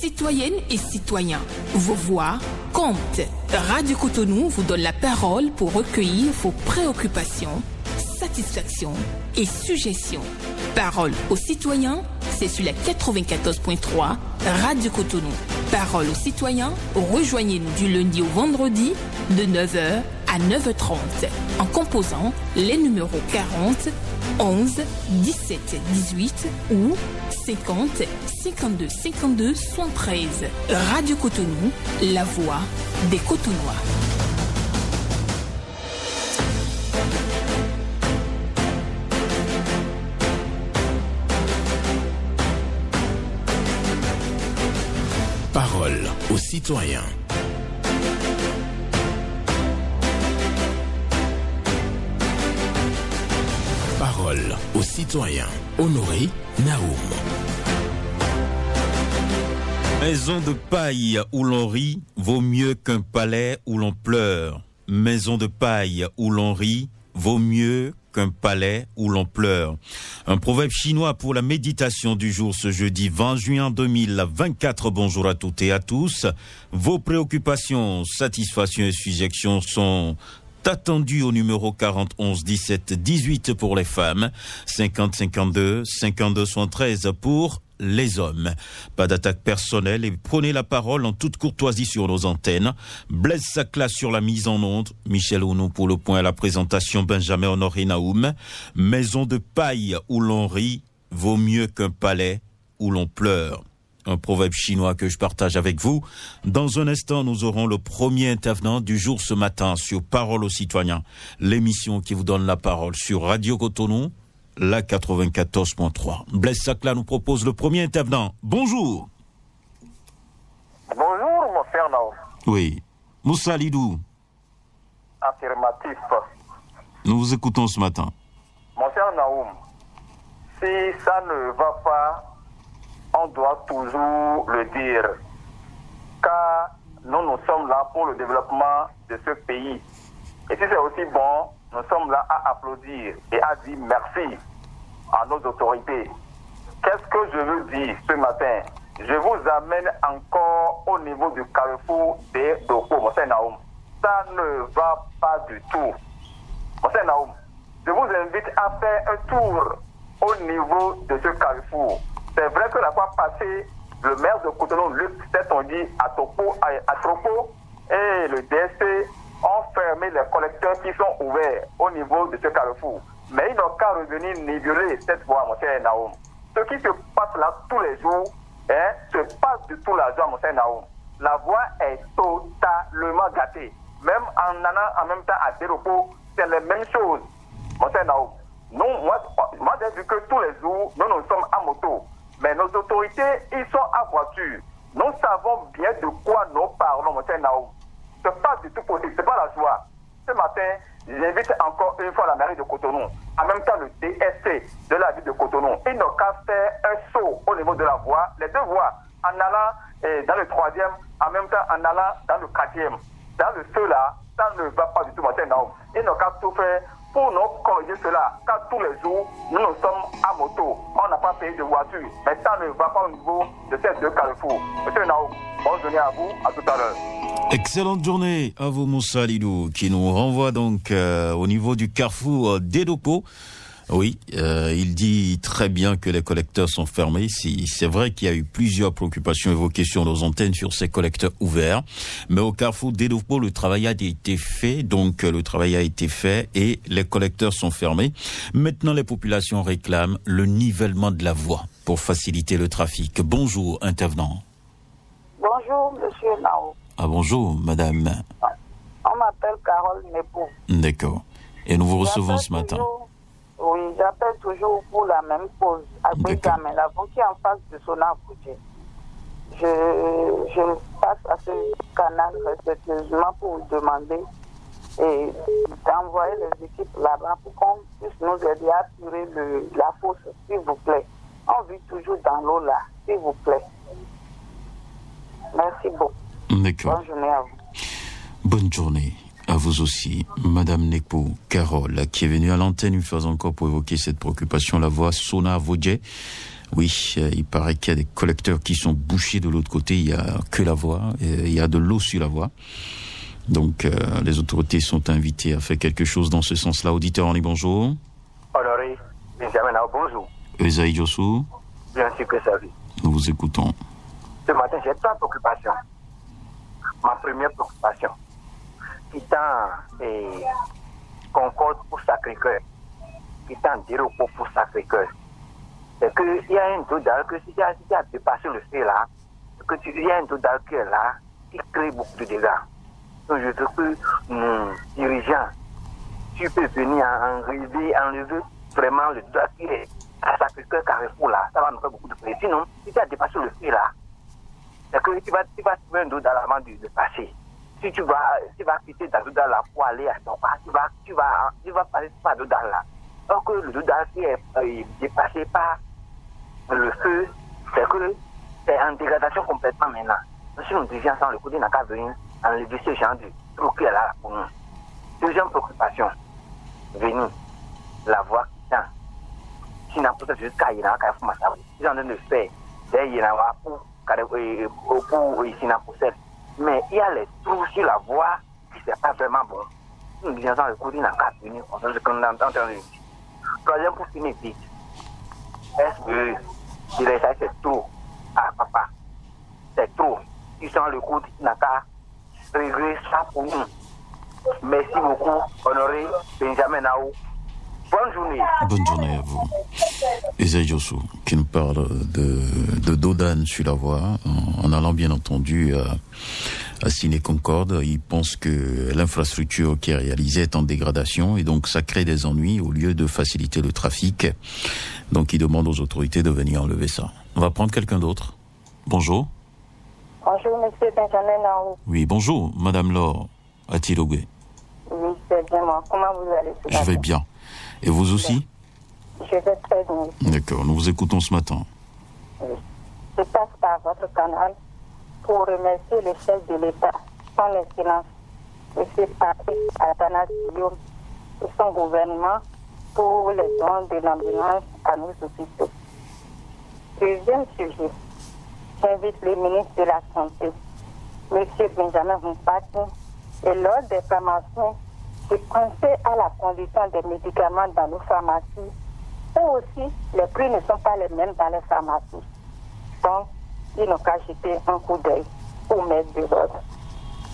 Citoyennes et citoyens, vos voix comptent. Radio Cotonou vous donne la parole pour recueillir vos préoccupations, satisfactions et suggestions. Parole aux citoyens, c'est sur la 94.3 Radio Cotonou. Parole aux citoyens, rejoignez-nous du lundi au vendredi de 9h à 9h30 en composant les numéros 40 11 17 18 ou 50 52 52 73. Radio Cotonou, la voix des Cotonois. Parole aux citoyens. Parole aux citoyens. Honoré Naoum. Maison de paille où l'on rit vaut mieux qu'un palais où l'on pleure. Maison de paille où l'on rit vaut mieux qu'un palais où l'on pleure. Un proverbe chinois pour la méditation du jour ce jeudi 20 juin 2024. Bonjour à toutes et à tous. Vos préoccupations, satisfactions et suggestions sont attendues au numéro 40 11 17 18 pour les femmes, 50 52 52 73 pour les hommes. Pas d'attaque personnelle et prenez la parole en toute courtoisie sur nos antennes. Blaise Sacla sur la mise en onde, Michel Ounou pour le point à la présentation, Benjamin Honoré Naoum. Maison de paille où l'on rit vaut mieux qu'un palais où l'on pleure. Un proverbe chinois que je partage avec vous. Dans un instant, nous aurons le premier intervenant du jour ce matin sur Parole aux citoyens, l'émission qui vous donne la parole sur Radio Cotonou, la 94.3. Blaise Sacla nous propose le premier intervenant. Bonjour. Bonjour, mon cher Naoum. Oui. Moussa Lidou. Affirmatif. Nous vous écoutons ce matin. Mon cher Naoum, si ça ne va pas, on doit toujours le dire. Car nous sommes là pour le développement de ce pays. Et si c'est aussi bon, nous sommes là à applaudir et à dire merci à nos autorités. Qu'est-ce que je veux dire ce matin? Je vous amène encore au niveau du carrefour des Doko, mon cher Naoum. Ça ne va pas du tout. Mon cher Naoum, je vous invite à faire un tour au niveau de ce carrefour. C'est vrai que la fois passée, le maire de Cotonou, Luc Setongi, à Tropo et le DSC ont fermé les collecteurs qui sont ouverts au niveau de ce carrefour. Mais ils n'ont qu'à revenir niveler cette voie, mon cher Naoum. Ce qui se passe là tous les jours, se passe du tout la joie, mon cher Naoum. La voie est totalement gâtée. Même en allant en même temps à Déropo, c'est les mêmes choses, mon cher Naoum. Moi j'ai vu que tous les jours, nous sommes à moto. Mais nos autorités, ils sont à voiture. Nous savons bien de quoi nous parlons, mon cher Naoum. Ce n'est pas du tout possible, ce n'est pas la joie. Ce matin, j'invite encore une fois la mairie de Cotonou, en même temps le DSC de la ville de Cotonou. Ils n'ont qu'à faire un saut au niveau de la voie, les deux voies, en allant dans le troisième, en même temps en allant dans le quatrième. Dans le feu-là, ça ne va pas du tout, mon cher Naoum. Ils n'ont qu'à tout faire pour nous corriger cela, car tous les jours, nous sommes à moto. On n'a pas payé de voiture, mais ça ne va pas au niveau de ces deux carrefours. Monsieur Naoum, bonne journée à vous, à tout à l'heure. Excellente journée à vous, Moussa Lidou, qui nous renvoie donc au niveau du carrefour d'Edopo. Oui, il dit très bien que les collecteurs sont fermés. C'est vrai qu'il y a eu plusieurs préoccupations évoquées sur nos antennes sur ces collecteurs ouverts. Mais au carrefour d'Edopo, le travail a été fait. Donc, le travail a été fait et les collecteurs sont fermés. Maintenant, les populations réclament le nivellement de la voie pour faciliter le trafic. Bonjour, intervenant. Bonjour, monsieur Nao. Ah, bonjour, madame. On m'appelle Carole Nepou. D'accord. Et nous vous recevons ce matin. Oui, j'appelle toujours pour la même cause. Après examen, la voie qui est en face de Sona Fouché. Je passe à ce canal respectueusement pour vous demander et d'envoyer les équipes là-bas pour qu'on puisse nous aider à tirer la fosse, s'il vous plaît. On vit toujours dans l'eau là, s'il vous plaît. Merci beaucoup. D'accord. Bonne journée à vous. Bonne journée à vous aussi, Madame Nekpo Carole, qui est venue à l'antenne une fois encore pour évoquer cette préoccupation, la voie Sona Vodje. Oui, il paraît qu'il y a des collecteurs qui sont bouchés de l'autre côté, il n'y a que la voie, il y a de l'eau sur la voie. Donc les autorités sont invitées à faire quelque chose dans ce sens-là. Auditeur, on est bonjour. Honoré Benjamin, bonjour. Esaïe Jossou. Bien sûr que ça vit. Nous vous écoutons. Ce matin, j'ai 3 préoccupations. Ma première préoccupation, quittant Concorde pour Sacré-Cœur, quittant Déropos pour Sacré-Cœur, c'est qu'il y a une taux d'alcool que si tu as dépassé le fait là, il y a une taux d'alcool là qui crée beaucoup de dégâts. Donc je trouve que nos dirigeants, tu peux venir enlever vraiment le doigt qui est à Sacré-Cœur Carrefour là, ça va nous faire beaucoup de plaisir. Sinon, si tu as dépassé le fait là, c'est que tu vas trouver un dos dans l'avant du passé. Si tu vas quitter ta dos dans là pour aller à ton pas, tu vas passer par dos dans là. Alors que le dos dans qui est dépassé par le feu, c'est que c'est en dégradation complètement maintenant. Si nous dirigeons sans le coup, il n'a qu'à venir enlever ce genre de truc qui est là pour nous. Deuxième préoccupation, venir la voie qui tend. Si n'a pas jusqu'à y avoir qu'à faire ma salle. Ils sont en train de faire des y avoir pour ici n'a pas celle. Mais il y a les trous sur la voie qui c'est pas vraiment bon. Nous disons sans le coup, il n'a qu'à venir. On se qu'on entend de dire. Troisième pour finir vite. Est-ce que je dirais ça c'est trop? Ah papa, c'est trop. Ils sont le coup, il n'a qu'à régler ça pour nous. Merci beaucoup, honoré Benjamin Naou. Bonne journée. Bonne journée à vous. Esaïe Jossou, qui nous parle de Dodane sur la voie, en allant bien entendu à Ciné Concorde. Il pense que l'infrastructure qui est réalisée est en dégradation et donc ça crée des ennuis au lieu de faciliter le trafic. Donc il demande aux autorités de venir enlever ça. On va prendre quelqu'un d'autre. Bonjour. Bonjour, monsieur Benjamin Naou. Oui, bonjour, madame Laure Atilogwe. Oui, c'est bien moi. Comment vous allez ce matin? Je vais bien. Et vous aussi? Je vais très bien. D'accord, nous vous écoutons ce matin. Oui. Je passe par votre canal pour remercier le chef de l'État, son excellence, M. Patrick Athanase Guillaume, et son gouvernement pour les dons de l'ambulance à nos hôpitaux. Deuxième sujet, j'invite le ministre de la Santé, M. Benjamin Mpati, et l'ordre des pharmaciens de penser à la condition des médicaments dans nos pharmacies, ou aussi les prix ne sont pas les mêmes dans les pharmacies. Donc, ils n'ont qu'à jeter un coup d'œil pour mettre de l'ordre.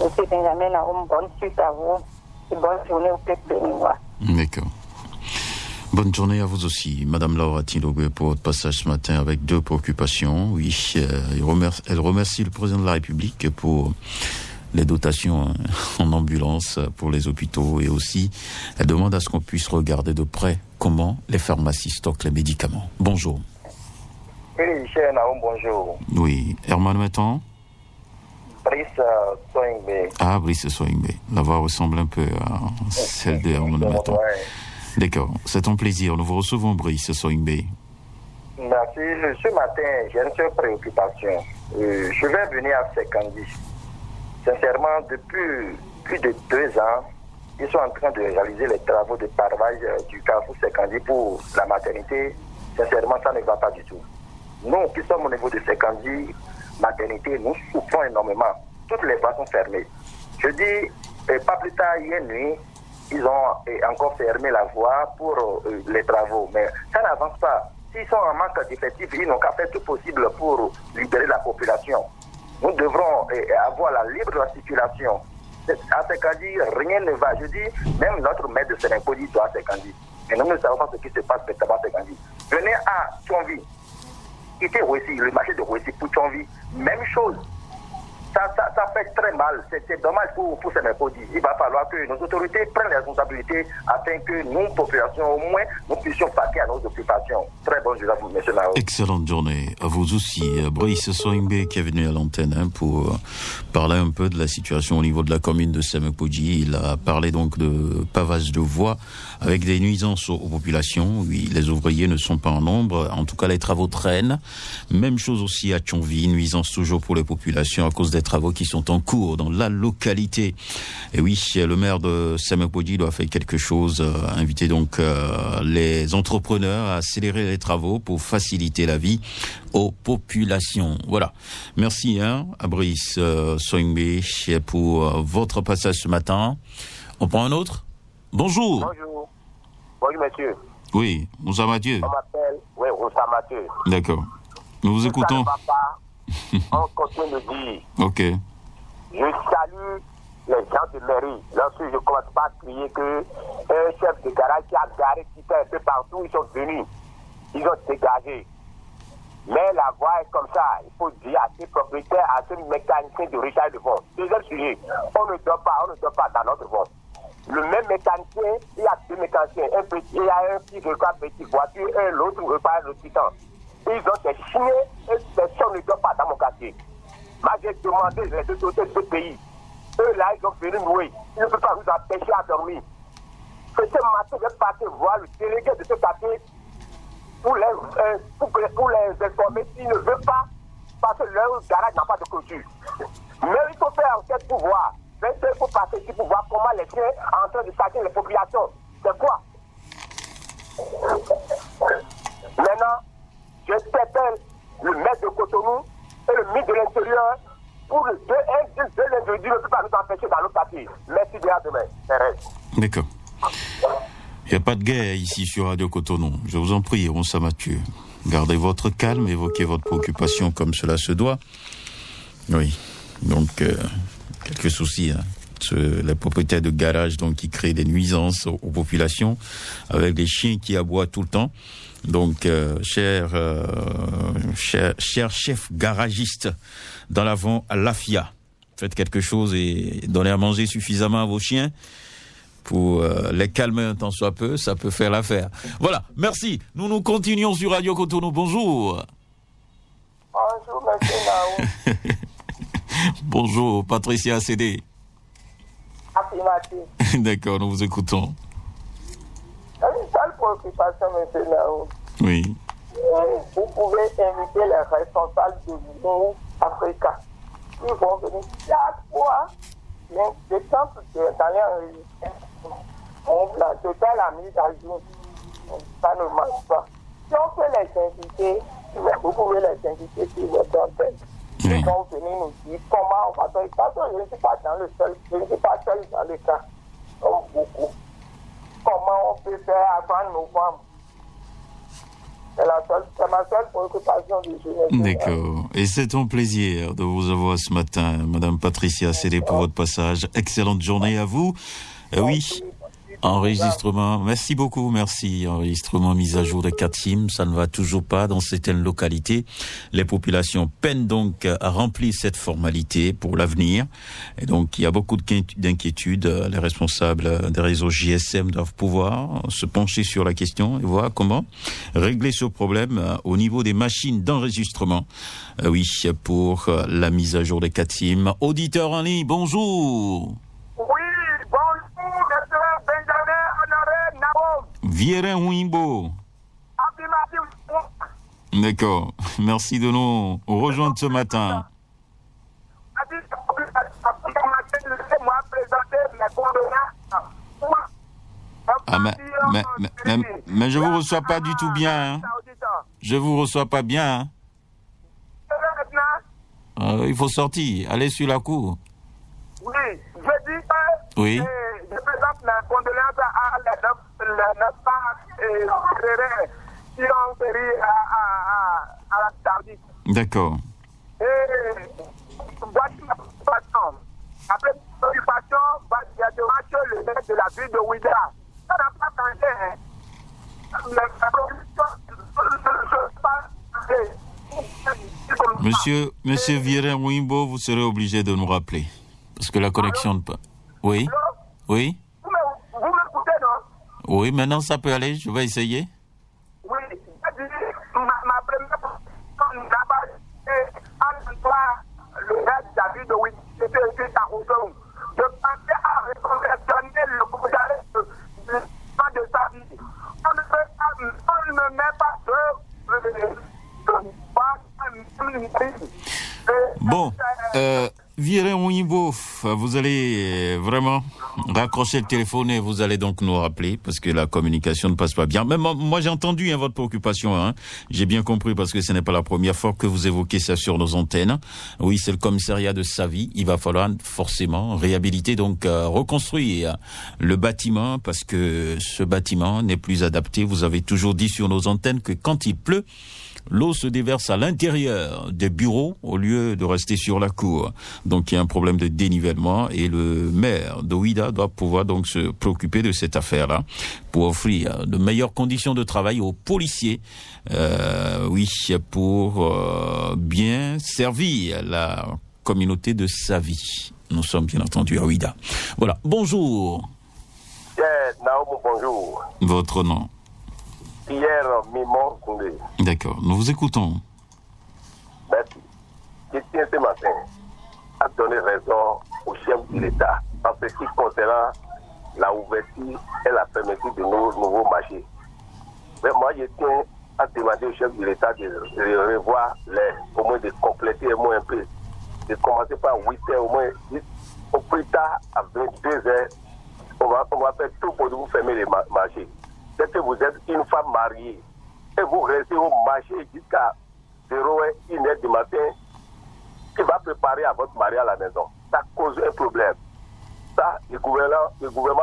Monsieur Benjamin Naoum, bonne suite à vous et bonne journée au peuple béninois. D'accord. Bonne journée à vous aussi, Madame Laura Tilogwe, pour votre passage ce matin avec 2 préoccupations. Oui, elle remercie le président de la République pour les dotations en ambulance pour les hôpitaux et aussi elle demande à ce qu'on puisse regarder de près comment les pharmacies stockent les médicaments. Bonjour. Oui, cher Naoum, bonjour. Oui, Herman Mettan. Brice Soingbe. Ah, Brice Soingbe. La voix ressemble un peu à celle de Herman Mettan. D'accord, c'est un plaisir. Nous vous recevons, Brice Soingbe. Merci. Ce matin, j'ai une seule préoccupation. Je vais venir à Sécandi. Sincèrement, depuis plus de 2 ans, ils sont en train de réaliser les travaux de pavage du carrefour Sécandi pour la maternité. Sincèrement, ça ne va pas du tout. Nous qui sommes au niveau de Sécandi, maternité, nous souffrons énormément. Toutes les voies sont fermées. Je dis, pas plus tard, hier nuit, ils ont encore fermé la voie pour les travaux. Mais ça n'avance pas. S'ils sont en manque d'effectifs, ils n'ont qu'à faire tout possible pour libérer la population. Nous devrons avoir la libre circulation. À Sécandi, rien ne va. Je dis, même notre maître de Sénécodi doit à Sécandi. Et nous ne savons pas ce qui se passe à Sécandi. Venez à Tchonvi. Quittez Ouessi, le marché de Ouessi pour Tchonvi. Même chose. Ça fait très mal. C'est dommage pour Sénécodi. Il va falloir que nos autorités prennent les responsabilités afin que nous, population, au moins, nous puissions partir à nos occupations. Très bonne journée à vous, monsieur Nao. Excellente journée à vous aussi. Brice Soingbe qui est venu à l'antenne pour parler un peu de la situation au niveau de la commune de Sémékodji. Il a parlé donc de pavage de voies avec des nuisances aux populations. Oui, les ouvriers ne sont pas en nombre. En tout cas, les travaux traînent. Même chose aussi à Tchonvi, nuisance toujours pour les populations à cause des travaux qui sont en cours dans la localité. Et oui, le maire de Semekpodji doit faire quelque chose, inviter donc les entrepreneurs à accélérer les travaux pour faciliter la vie aux populations. Voilà. Merci à Brice Soingbe pour votre passage ce matin. On prend un autre. Bonjour. Bonjour. Bonjour, monsieur. Oui, Moussa Mathieu. On m'appelle, oui, Moussa Mathieu. D'accord. Nous vous écoutons. Ça ne va pas. On continue de dire. Ok. Je salue les gens de mairie. Lorsque je ne commence pas à crier que un chef de garage qui a garé qui fait un peu partout, ils sont venus. Ils ont dégagé. Mais la voie est comme ça. Il faut dire à ces propriétaires, à ces mécaniciens de recharge de fonds. Deuxième sujet, on ne dort pas dans notre fonds. Le même mécanicien, il y a deux mécaniciens. Un petit, il y a un qui repart petite voiture et l'autre repart le titan. Ils ont des chiens et personne ne dort pas dans mon quartier. Moi, j'ai demandé les autorités de ce pays. Eux, là, ils ont venu nouer. Ils ne peuvent pas nous empêcher à dormir. Ce matin, je vais passer voir le délégué de ce quartier pour les informer s'ils ne veulent pas, parce que leur garage n'a pas de clôture. Mais il faut faire enquête pour voir. Mais il faut passer ici pour voir comment les chiens sont en train de saquer les populations. C'est quoi? Maintenant, je t'appelle le maire de Cotonou et le ministre de l'Intérieur pour le 2 lundi ne peut pas nous empêcher dans nos quartiers. Merci bien, demain. D'accord. Il n'y a pas de guerre ici sur Radio Cotonou. Je vous en prie, Moussa Mathieu. Gardez votre calme, évoquez votre préoccupation comme cela se doit. Oui. Donc, quelques soucis, hein. Les propriétaires de garages donc qui créent des nuisances aux populations avec des chiens qui aboient tout le temps. Donc, cher chef garagiste dans l'avant à l'AFIA, faites quelque chose et donnez à manger suffisamment à vos chiens pour les calmer un temps soit peu, ça peut faire l'affaire. Voilà, merci. Nous continuons sur Radio Cotonou. Bonjour. Bonjour, monsieur Naou. Bonjour, Patricia Cédé. Affirmatif. D'accord, nous vous écoutons. Une seule préoccupation, monsieur Naou. Oui. Vous pouvez inviter les responsables de l'Union africaine. Ils vont venir chaque fois. Le temps d'aller enregistrer. De faire la mise à jour. Ça ne marche pas. Si on peut les inviter, vous pouvez les inviter sur votre antenne. Oui. Ils vont venir nous dire comment on va faire. Parce que je ne suis pas je ne suis pas seul dans le cas. Comme beaucoup. Comment on peut faire avant novembre. C'est ma seule préoccupation du jeunesse. D'accord. Et c'est un plaisir de vous avoir ce matin, Madame Patricia Cédé, pour votre passage. Excellente journée à vous. Oui. Enregistrement, merci beaucoup, merci. Enregistrement, mise à jour de 4 SIM, ça ne va toujours pas dans certaines localités. Les populations peinent donc à remplir cette formalité pour l'avenir. Et donc, il y a beaucoup d'inquiétudes. Les responsables des réseaux GSM doivent pouvoir se pencher sur la question et voir comment régler ce problème au niveau des machines d'enregistrement. Oui, pour la mise à jour des 4 SIM. Auditeur en ligne, bonjour. Vierin Wimbo. D'accord. Merci de nous rejoindre ce matin. Ah, mais je vous reçois pas du tout bien. Hein. Je vous reçois pas bien. Hein. Il faut sortir. Allez sur la cour. Oui, je dis que oui. Je présente mes condoléances à les 9 qui ont péri à la Saoudite. D'accord. Et voici ma préoccupation. Après préoccupation, il y a le maire de la ville de Ouida. Ça n'a pas changé. La préoccupation, Monsieur Vierin Wimbo, vous serez obligé de nous rappeler. Parce que la connexion ne peut. Oui. Oui. Vous m'écoutez, non? Oui, maintenant ça peut aller, je vais essayer. Oui, ma première position n'a pas été en endroit le reste de la ville de Ouida, c'était à Rousseau. Je pensais à reconversionner le commissaire de sa vie. On ne met pas de Bon, Viren Ouimbo, vous allez vraiment raccrocher le téléphone et vous allez donc nous rappeler parce que la communication ne passe pas bien. Même moi j'ai entendu votre préoccupation, j'ai bien compris parce que ce n'est pas la première fois que vous évoquez ça sur nos antennes. Oui, c'est le commissariat de Savy. Il va falloir forcément réhabiliter, donc reconstruire le bâtiment parce que ce bâtiment n'est plus adapté. Vous avez toujours dit sur nos antennes que quand il pleut, l'eau se déverse à l'intérieur des bureaux au lieu de rester sur la cour. Donc il y a un problème de dénivellement et le maire de Ouidah doit pouvoir donc se préoccuper de cette affaire-là pour offrir de meilleures conditions de travail aux policiers. Pour bien servir la communauté de Savy. Nous sommes bien entendu à Ouidah. Voilà. Bonjour. Naoum, bonjour. Votre nom? Pierre Mimon Koundé. D'accord, nous vous écoutons. Merci. Je tiens ce matin à donner raison au chef de l'État en ce qui concerne la ouverture et la fermeture de nos nouveaux marchés. Mais moi, je tiens à demander au chef de l'État de revoir au moins de compléter au moins un peu. De commencer par 8 heures, au moins au plus tard à 22 heures. On va faire tout pour vous fermer les marchés. C'est que vous êtes une femme mariée et vous restez au marché jusqu'à 0h, 1h du matin, qui va préparer à votre mari à la maison. Ça cause un problème. Ça, le gouvernement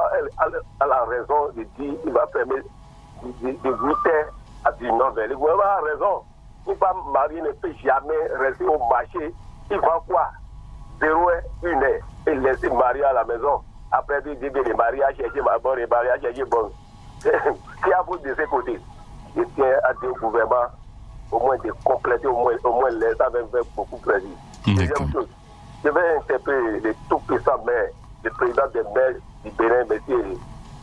a la raison de dire qu'il va fermer de 8h à 19h. Le gouvernement a raison. Une femme mariée ne peut jamais rester au marché. Il vend quoi? 0h, 1h et laisser marier à la maison. Après, il dit que les mariages chercher ma bonne, les mariages chercher bon. C'est à vous de ce côté. Je tiens à dire au gouvernement au moins de compléter au moins les ça va faire beaucoup plaisir. Deuxième chose, je vais interpeller le tout puissant maire, le président des maires du Bénin, monsieur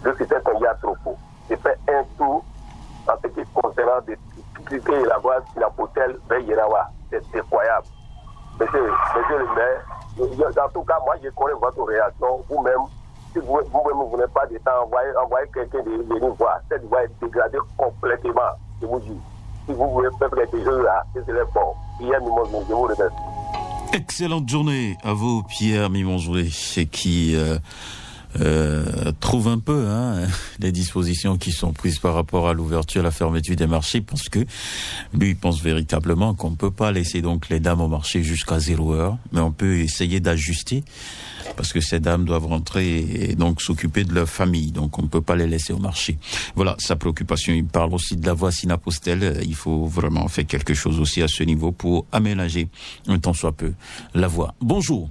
le secrétaire Konya Tropo. Je fais un tour en ce qui concerne de critiquer la voie sur la potelle vers Yerawa. C'est incroyable. Monsieur le maire, dans tout cas, moi je connais votre réaction, vous-même. Si vous n'avez pas de temps, envoyez quelqu'un de venir voir. Cette voie est dégradée complètement, je vous dis. Si vous voulez faire quelque chose là, c'est bon. Pierre Mimonzoué, je vous remercie. Excellente journée à vous, Pierre Mimonzoué, qui trouve un peu les dispositions qui sont prises par rapport à l'ouverture, à la fermeture des marchés, parce que lui pense véritablement qu'on ne peut pas laisser donc les dames au marché jusqu'à 0h, mais on peut essayer d'ajuster, parce que ces dames doivent rentrer et donc s'occuper de leur famille, donc on ne peut pas les laisser au marché. Voilà sa préoccupation. Il parle aussi de la voie Sinapostel. Il faut vraiment faire quelque chose aussi à ce niveau pour aménager un tant soit peu la voie. Bonjour.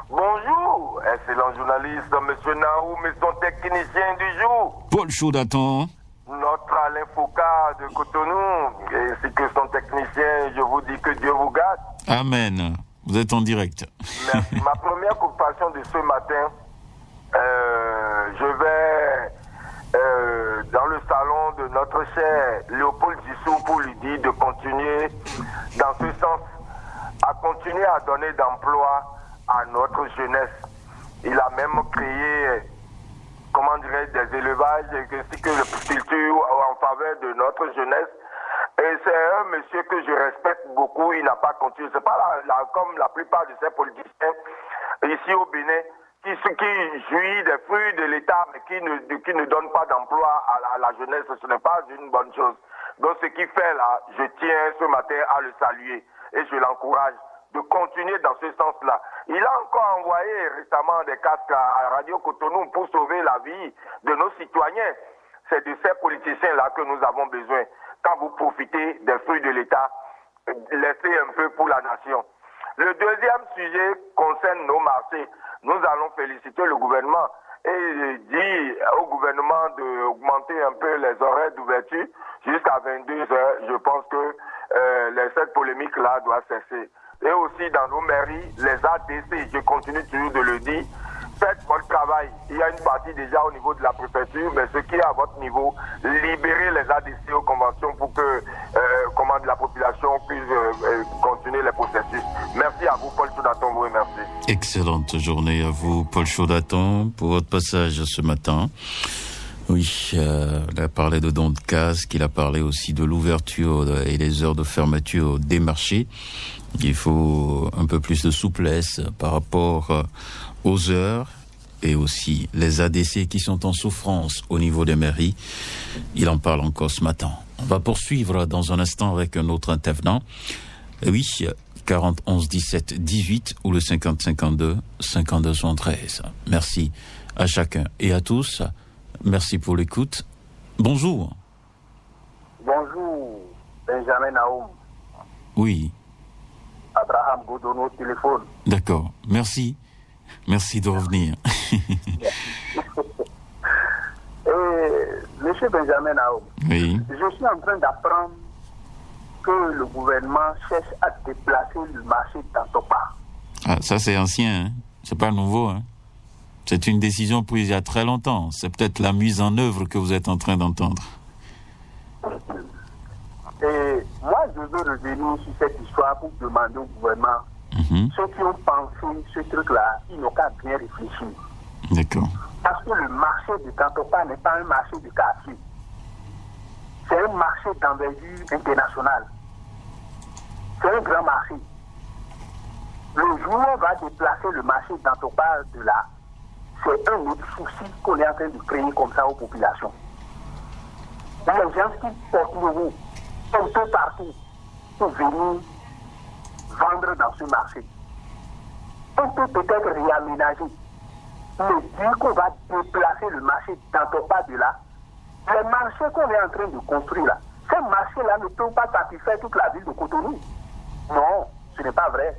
Bonjour, excellent journaliste, monsieur Naoum et son technicien du jour. Paul Chaudaton. Notre Alain Foucault de Cotonou, ainsi que son technicien, je vous dis que Dieu vous garde. Amen. Vous êtes en direct. Merci. Ma première occupation de ce matin, je vais dans le salon de notre cher Léopold Dissou pour lui dire de continuer dans ce sens, à continuer à donner d'emploi à notre jeunesse. Il a même créé, comment dirais-je, des élevages ainsi que de culture en faveur de notre jeunesse. Et c'est un monsieur que je respecte beaucoup. Il n'a pas continué. C'est pas comme la plupart de ces politiciens ici au Bénin qui jouit des fruits de l'État mais qui ne donne pas d'emploi à la jeunesse. Ce n'est pas une bonne chose. Donc ce qu'il fait là, je tiens ce matin à le saluer et je l'encourage de continuer dans ce sens-là. Il a encore envoyé récemment des casques à Radio Cotonou pour sauver la vie de nos citoyens. C'est de ces politiciens-là que nous avons besoin. Quand vous profitez des fruits de l'État, laissez un peu pour la nation. Le deuxième sujet concerne nos marchés. Nous allons féliciter le gouvernement et dire au gouvernement d'augmenter un peu les horaires d'ouverture jusqu'à 22 heures. Je pense que cette polémique-là doit cesser. Et aussi dans nos mairies, les ADC, je continue toujours de le dire, faites votre travail. Il y a une partie déjà au niveau de la préfecture, mais ce qui est à votre niveau, libérez les ADC aux conventions pour que la population puisse continuer les processus. Merci à vous, Paul Chaudaton, vous remercie. Excellente journée à vous, Paul Chaudaton, pour votre passage ce matin. Oui, il a parlé de don de casque, il a parlé aussi de l'ouverture et les heures de fermeture des marchés. Il faut un peu plus de souplesse par rapport aux heures et aussi les ADC qui sont en souffrance au niveau des mairies. Il en parle encore ce matin. On va poursuivre dans un instant avec un autre intervenant. Oui, 40 11 17 18 ou le 50 52 52 73. Merci à chacun et à tous. Merci pour l'écoute. Bonjour. Bonjour, Benjamin Naoum. Oui. Abraham Godono, téléphone. D'accord. Merci. Merci de revenir. Monsieur Benjamin Naoum, Oui. je suis en train d'apprendre que le gouvernement cherche à déplacer le marché d'Antopa. Ah, ça c'est ancien, hein? C'est pas nouveau, hein? C'est une décision prise il y a très longtemps. C'est peut-être la mise en œuvre que vous êtes en train d'entendre. Et moi, je veux revenir sur cette histoire pour demander au gouvernement, ceux qui ont pensé ce truc-là, ils n'ont qu'à bien réfléchir. D'accord. Parce que le marché de Kantopa n'est pas un marché de quartier. C'est un marché d'envergure internationale. C'est un grand marché. Le jour où on va déplacer le marché d'Antopa de là, c'est un autre souci qu'on est en train de créer comme ça aux populations. Les gens qui portent le goût un peu partout pour venir vendre dans ce marché. On peut peut-être réaménager, mais dire qu'on va déplacer le marché d'Antopa de là, les marchés qu'on est en train de construire là, ces marchés-là ne peuvent pas satisfaire toute la ville de Cotonou. Non, ce n'est pas vrai.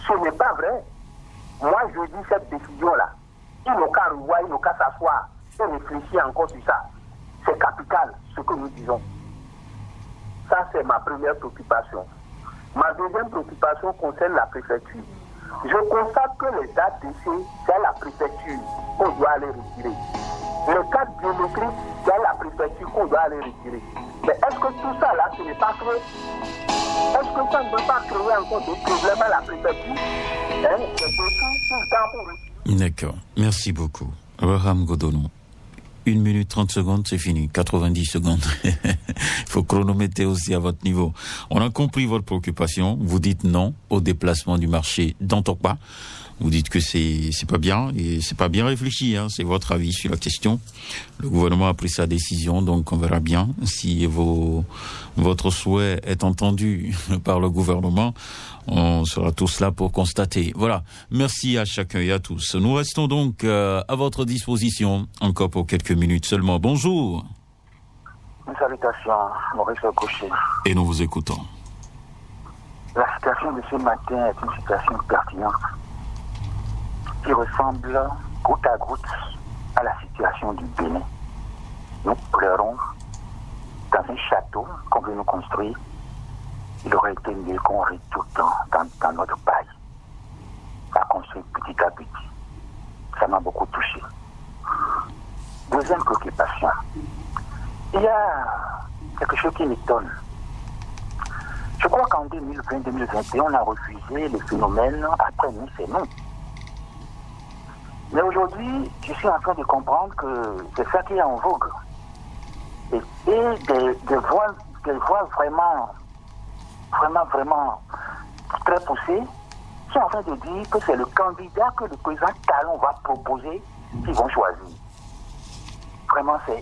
Ce n'est pas vrai. Moi, je dis cette décision-là. Ils n'ont qu'à revoir, ils n'ont qu'à s'asseoir et réfléchir encore sur ça. C'est capital, ce que nous disons. Ça, c'est ma première préoccupation. Ma deuxième préoccupation concerne la préfecture. Je constate que les ADC, c'est à la préfecture qu'on doit aller retirer. Le cadre biométrique, c'est à la préfecture qu'on doit aller retirer. Mais est-ce que tout ça, là, ce n'est pas vrai? Est-ce que ça ne peut pas créer encore des problèmes à la préfecture? C'est tout le temps pour retirer. D'accord. Merci beaucoup. Abraham Godono. 1 minute 30 secondes, c'est fini. 90 secondes. Il faut chronométrer aussi à votre niveau. On a compris votre préoccupation. Vous dites non au déplacement du marché d'Antopa. Vous dites que c'est pas bien et c'est pas bien réfléchi, hein. C'est votre avis sur la question. Le gouvernement a pris sa décision, donc on verra bien si votre souhait est entendu par le gouvernement. On sera tous là pour constater. Voilà. Merci à chacun et à tous. Nous restons donc à votre disposition encore pour quelques minutes seulement. Bonjour. Une salutation, Maurice Gaucher. Et nous vous écoutons. La situation de ce matin est une situation pertinente qui ressemble goutte à goutte à la situation du Bénin. Nous pleurons dans un château qu'on veut nous construire. Il aurait été mieux qu'on rit tout le temps dans notre paille. Ça construit petit à petit. Ça m'a beaucoup touché. Deuxième préoccupation. Il y a quelque chose qui m'étonne. Je crois qu'en 2020-2021, on a refusé le phénomène après nous, c'est nous. Mais aujourd'hui, je suis en train de comprendre que c'est ça qui est en vogue. Et des voix vraiment très poussées sont en train de dire que c'est le candidat que le président Talon va proposer qu'ils vont choisir. Vraiment, c'est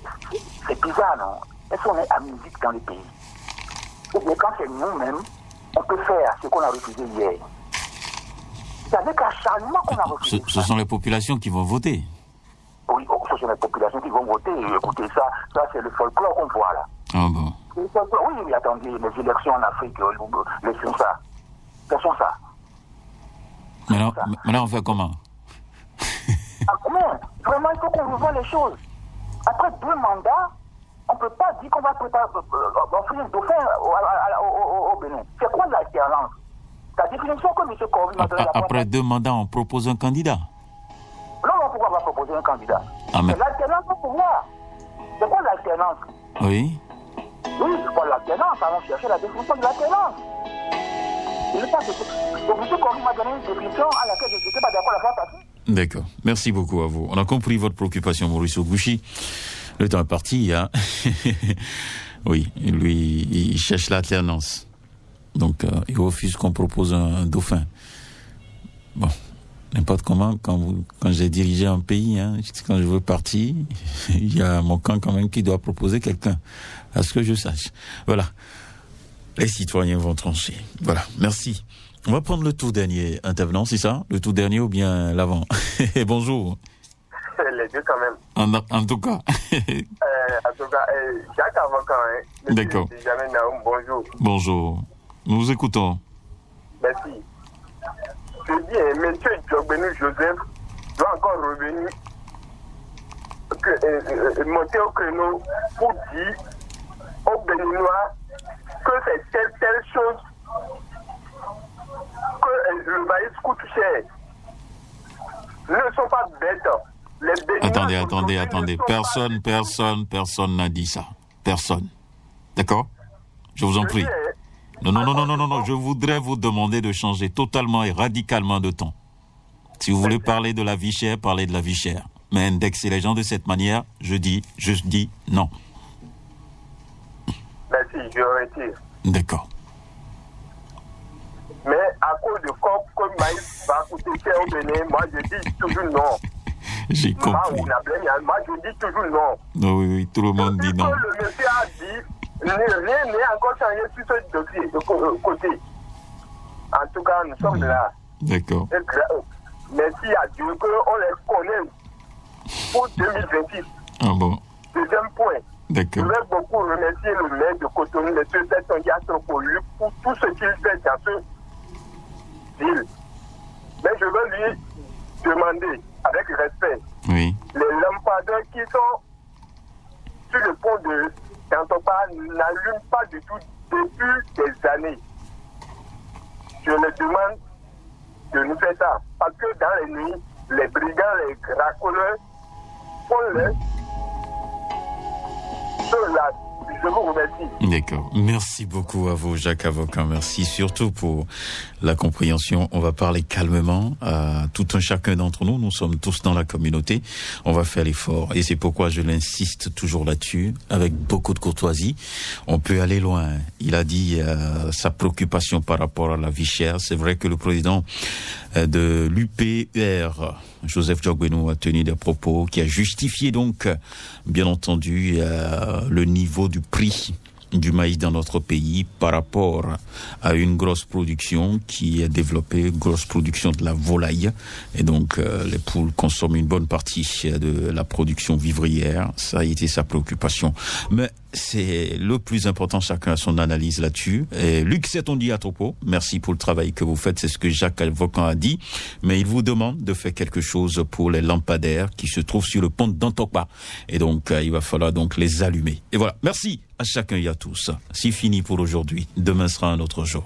bizarre, non? Est-ce qu'on est amnésique dans le pays? Ou bien quand c'est nous-mêmes, on peut faire ce qu'on a refusé hier. C'est avec acharnement qu'on a refusé. Ce sont les populations qui vont voter. Oui, ce sont les populations qui vont voter. Et écoutez, ça c'est le folklore qu'on voit là. Ah bon. Oui, mais attendez, les élections en Afrique, laissons ça. Laissons ça. Maintenant, on fait comment? Non, vraiment, il faut qu'on revoie les choses. Après 2 mandats, on ne peut pas dire qu'on va offrir le dauphin au Bénin. C'est quoi l'alternance? La définition que M. Corby m'a donnée. Après 2 mandats, on propose un candidat. Non, pourquoi on va proposer un candidat? Mais... C'est l'alternance au pouvoir. C'est quoi l'alternance? Oui. Oui, c'est quoi l'alternance? Allons chercher la définition de l'alternance. Je ne sais pas que... Donc M. Corby m'a donné une définition à laquelle je n'étais pas d'accord à faire passer. D'accord. Merci beaucoup à vous. On a compris votre préoccupation, Maurice Ogouchi. Le temps est parti, hein. Oui, lui, il cherche l'alternance. Donc, il refuse qu'on propose un dauphin. Bon, n'importe comment, quand j'ai dirigé un pays, quand je veux partir, il y a mon camp quand même qui doit proposer quelqu'un, à ce que je sache. Voilà. Les citoyens vont trancher. Voilà, merci. On va prendre le tout dernier intervenant, c'est ça? Le tout dernier ou bien l'avant? Bonjour. Les deux quand même. En tout cas. Jacques Avocat, D'accord. Benjamin Naoum, bonjour. Bonjour. Nous vous écoutons. Merci. Je dis, monsieur Djogbenou Joseph doit encore revenir, monter au créneau pour dire aux Béninois que c'est telle chose que le maïs coûte cher. Ils ne sont pas bêtes. Attendez. Personne n'a dit ça. Personne. D'accord? Je vous en prie. Non. Je voudrais vous demander de changer totalement et radicalement de ton. Si vous voulez parler de la vie chère, parlez de la vie chère. Mais indexer les gens de cette manière, je dis non. Merci, je retire. D'accord. Mais à cause de quoi que le maïs va coûter cher au Bénin, moi je dis toujours non. J'ai compris. Moi je dis toujours non. Non, oui, tout le monde dit non. Le monsieur a dit, rien n'est encore changé sur ce dossier de côté. En tout cas, nous sommes là. D'accord. Merci à Dieu qu'on les connaît pour 2026. Ah bon. Deuxième point. D'accord. Je voudrais beaucoup remercier le maire de Cotonou, M. Testongi Astropolu, pour tout ce qu'il fait dans ce ville. Mais je veux lui demander, avec respect, oui, les lampadaires qui sont sur le pont de Tantopa n'allument pas du tout depuis des années. Je leur demande de nous faire ça. Parce que dans les nuits, les brigands, les racoleurs font les là. Je vous remercie. D'accord. Merci beaucoup à vous, Jacques Avocat. Merci surtout pour la compréhension. On va parler calmement à tout un chacun d'entre nous. Nous sommes tous dans la communauté. On va faire l'effort. Et c'est pourquoi je l'insiste toujours là-dessus, avec beaucoup de courtoisie. On peut aller loin. Il a dit sa préoccupation par rapport à la vie chère. C'est vrai que le président de l'UPR, Joseph Djogbenou, a tenu des propos qui a justifié donc, bien entendu, le niveau du prix du maïs dans notre pays par rapport à une grosse production qui est développée, grosse production de la volaille. Et donc, les poules consomment une bonne partie de la production vivrière. Ça a été sa préoccupation. Mais c'est le plus important, chacun a son analyse là-dessus. Et Luc Setondi Atopo, merci pour le travail que vous faites, c'est ce que Jacques Avocat a dit. Mais il vous demande de faire quelque chose pour les lampadaires qui se trouvent sur le pont d'Antokpa. Et donc, il va falloir donc les allumer. Et voilà, merci à chacun et à tous. C'est fini pour aujourd'hui. Demain sera un autre jour.